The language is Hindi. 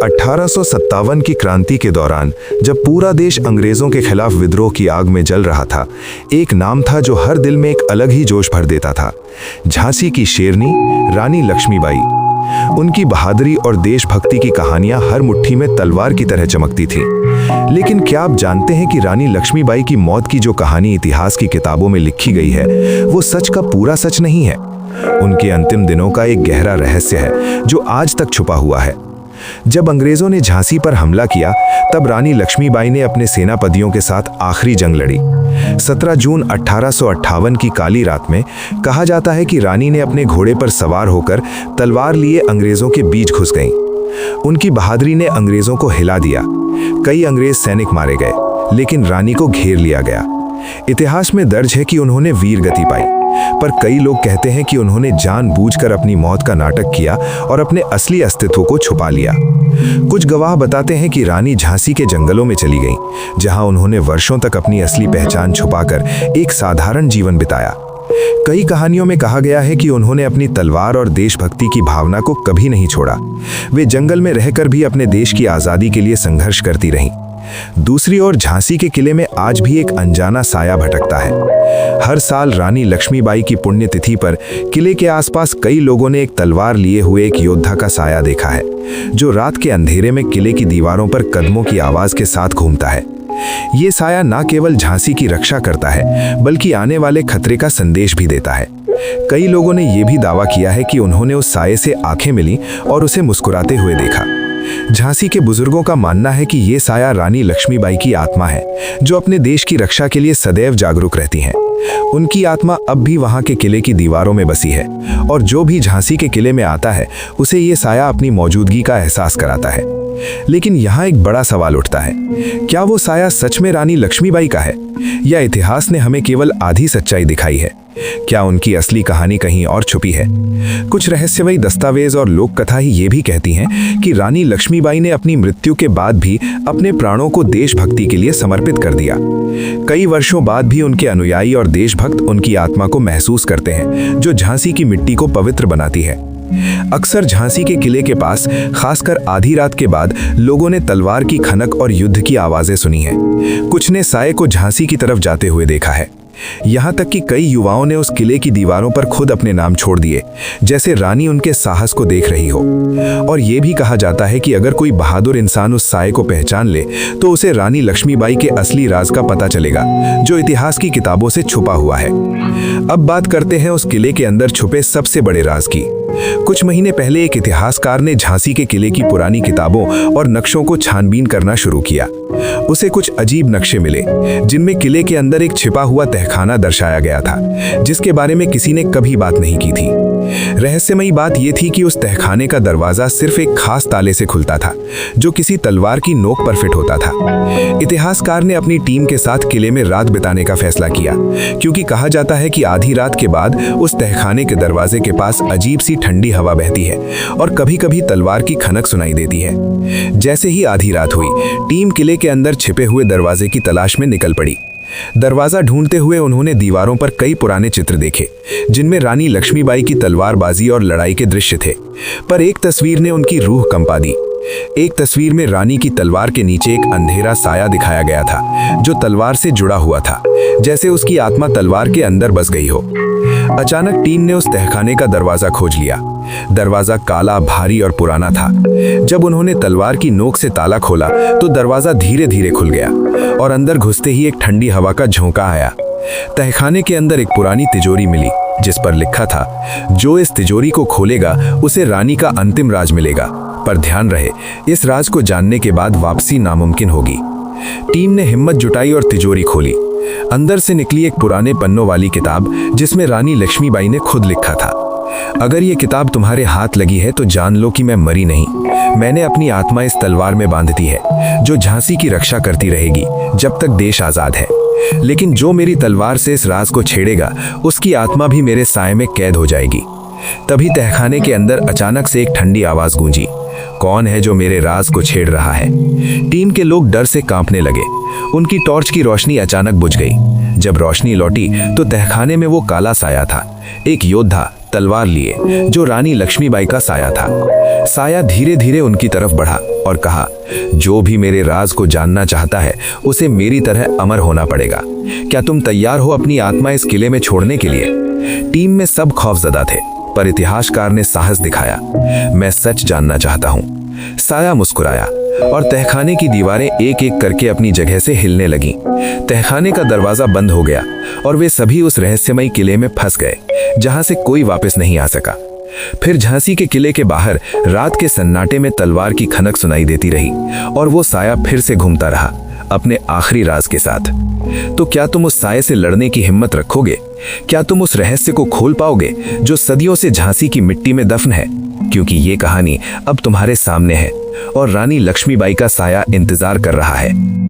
1857 की क्रांति के दौरान जब पूरा देश अंग्रेजों के खिलाफ विद्रोह की आग में जल रहा था, एक नाम था जो हर दिल में एक अलग ही जोश भर देता था। झांसी की शेरनी रानी लक्ष्मीबाई। उनकी बहादुरी और देशभक्ति की कहानियां हर मुट्ठी में तलवार की तरह चमकती थी। लेकिन क्या आप जानते हैं कि रानी लक्ष्मीबाई की मौत की जो कहानी इतिहास की किताबों में लिखी गई है, वो सच का पूरा सच नहीं है। उनके अंतिम दिनों का एक गहरा रहस्य है जो आज तक छुपा हुआ है। जब अंग्रेजों ने झांसी पर हमला किया, तब रानी लक्ष्मीबाई ने अपने सेनापतियों के साथ आखिरी जंग लड़ी। 17 जून 1858 की काली रात में कहा जाता है कि रानी ने अपने घोड़े पर सवार होकर तलवार लिए अंग्रेजों के बीच घुस गईं। उनकी बहादुरी ने अंग्रेजों को हिला दिया। कई अंग्रेज सैनिक मारे गए, लेकिन रानी को घेर लिया गया। इतिहास में दर्ज है कि उन्होंने वीर गति पाई, पर कई लोग कहते हैं कि उन्होंने जानबूझकर अपनी मौत का नाटक किया और अपने असली अस्तित्व को छुपा लिया। कुछ गवाह बताते हैं कि रानी झांसी के जंगलों में चली गईं, जहां उन्होंने वर्षों तक अपनी असली पहचान छुपाकर एक साधारण जीवन बिताया। कई कहानियों में कहा गया है कि उन्होंने अपनी तलवार और देशभक्ति की भावना को कभी नहीं छोड़ा। वे जंगल में रहकर भी अपने देश की आज़ादी के लिए संघर्ष करती रहीं। दूसरी ओर झांसी के किले में आज भी एक अनजाना साया भटकता है। हर साल रानी लक्ष्मीबाई की पुण्यतिथि पर किले के आसपास कई लोगों ने एक तलवार लिए हुए एक योद्धा का साया देखा है, जो रात के अंधेरे में किले की दीवारों पर कदमों की आवाज के साथ घूमता है। ये साया न केवल झांसी की रक्षा करता है, बल्कि आने वाले खतरे का संदेश भी देता है। कई लोगों ने यह भी दावा किया है कि उन्होंने उस साये से आंखें मिली और उसे मुस्कुराते हुए देखा। झांसी के बुजुर्गों का मानना है कि ये साया रानी लक्ष्मीबाई की आत्मा है, जो अपने देश की रक्षा के लिए सदैव जागरूक रहती हैं। उनकी आत्मा अब भी वहां के किले की दीवारों में बसी है, और जो भी झांसी के किले में आता है, उसे ये साया अपनी मौजूदगी का एहसास कराता है। लेकिन यहाँ एक बड़ा सवाल उठता है, क्या वो साया सच में रानी लक्ष्मीबाई का है, या इतिहास ने हमें केवल आधी सच्चाई दिखाई है? क्या उनकी असली कहानी कहीं और छुपी है? कुछ रहस्यमयी दस्तावेज और लोक कथा ही ये भी कहती हैं कि रानी लक्ष्मीबाई ने अपनी मृत्यु के बाद भी अपने प्राणों को देशभक्ति के लिए समर्पित कर दिया। कई वर्षों बाद भी उनके अनुयायी और देशभक्त उनकी आत्मा को महसूस करते हैं, जो झांसी की मिट्टी को पवित्र बनाती है। अक्सर झांसी के किले के पास, खासकर आधी रात के बाद, लोगों ने तलवार की खनक और युद्ध की आवाजें सुनी हैं। कुछ ने साये को झांसी की तरफ जाते हुए देखा है। यहाँ तक कि कई युवाओं ने उस किले की दीवारों पर खुद अपने नाम छोड़ दिए, जैसे रानी उनके साहस को देख रही हो। और ये भी कहा जाता है कि अगर कोई बहादुर इंसान उस साये को पहचान ले, तो उसे रानी लक्ष्मीबाई के असली राज का पता चलेगा, जो इतिहास की किताबों से छुपा हुआ है। अब बात करते हैं उस किले के अंदर छुपे सबसे बड़े राज की। कुछ महीने पहले एक इतिहासकार ने झांसी के किले की पुरानी किताबों और नक्शों को छानबीन करना शुरू किया। उसे कुछ अजीब नक्शे मिले, जिनमें किले के अंदर एक छिपा हुआ तहखाना दर्शाया गया था, जिसके बारे में किसी ने कभी बात नहीं की थी। रहस्यमयी बात यह थी कि उस तहखाने का दरवाजा सिर्फ एक खास ताले से खुलता था, जो किसी तलवार की नोक पर फिट होता था। इतिहासकार ने अपनी टीम के साथ किले में रात बिताने का फैसला किया, क्योंकि कहा जाता है कि आधी रात के बाद उस तहखाने के दरवाजे के पास अजीब सी ठंडी हवा बहती है और कभी-कभी तलवार की खनक सुनाई देती है। जैसे ही आधी रात हुई, टीम किले के अंदर छिपे हुए दरवाजे की तलाश में निकल पड़ी। दरवाजा ढूंढते हुए उन्होंने दीवारों पर कई पुराने चित्र देखे, जिनमें रानी लक्ष्मीबाई की तलवारबाजी और लड़ाई के दृश्य थे। पर एक तस्वीर ने उनकी रूह कंपा दी। एक तस्वीर में रानी की तलवार के नीचे एक अंधेरा साया दिखाया गया था, जो तलवार से जुड़ा हुआ था, जैसे उसकी आत्मा तलवार के अंदर बस गई हो। अचानक टीम ने उस तहखाने का दरवाजा खोज लिया। दरवाजा काला, भारी और पुराना था। जब उन्होंने तलवार की नोक से ताला खोला, तो दरवाजा धीरे धीरे खुल गया और अंदर घुसते ही एक ठंडी हवा का झोंका आया। तहखाने के अंदर एक पुरानी तिजोरी मिली, जिस पर लिखा था, जो इस तिजोरी को खोलेगा उसे रानी का अंतिम राज मिलेगा। पर ध्यान रहे, इस राज को जानने के बाद वापसी नामुमकिन होगी। टीम ने हिम्मत जुटाई और तिजोरी खोली। अंदर से निकली एक पुराने पन्नों वाली किताब, जिसमें रानी लक्ष्मीबाई ने खुद लिखा था, अगर ये किताब तुम्हारे हाथ लगी है तो जान लो कि मैं मरी नहीं। मैंने अपनी आत्मा इस तलवार में बांध दी है, जो झांसी की रक्षा करती रहेगी जब तक देश आजाद है। लेकिन जो मेरी तलवार से इस राज को छेड़ेगा, उसकी आत्मा भी मेरे साये में कैद हो जाएगी। तभी तहखाने के अंदर अचानक से एक ठंडी आवाज गूंजी, कौन है जो मेरे राज को छेड़ रहा है? टीम के लोग डर से कांपने लगे। उनकी टॉर्च की रोशनी अचानक बुझ गई। जब रोशनी लौटी तो तहखाने में वो काला साया था, एक योद्धा तलवार लिए, जो रानी लक्ष्मीबाई का साया था। साया धीरे धीरे उनकी तरफ बढ़ा और कहा, जो भी मेरे राज को जानना चाहता है उसे मेरी तरह अमर होना पड़ेगा। क्या तुम तैयार हो अपनी आत्मा इस किले में छोड़ने के लिए? टीम में सब खौफजदा थे, पर इतिहासकार ने साहस दिखाया। मैं सच जानना चाहता हूँ। साया मुस्कुराया और तहखाने की दीवारें एक एक करके अपनी जगह से हिलने लगीं। तहखाने का दरवाजा बंद हो गया और वे सभी उस रहस्यमयी किले में फंस गए, जहां से कोई वापस नहीं आ सका। फिर झांसी के किले के बाहर रात के सन्नाटे में तलवार की खनक सुनाई देती रही और वो साया फिर से घूमता रहा, अपने आखिरी राज के साथ। तो क्या तुम उस साये से लड़ने की हिम्मत रखोगे? क्या तुम उस रहस्य को खोल पाओगे जो सदियों से झांसी की मिट्टी में दफन है? क्योंकि ये कहानी अब तुम्हारे सामने है और रानी लक्ष्मीबाई का साया इंतजार कर रहा है।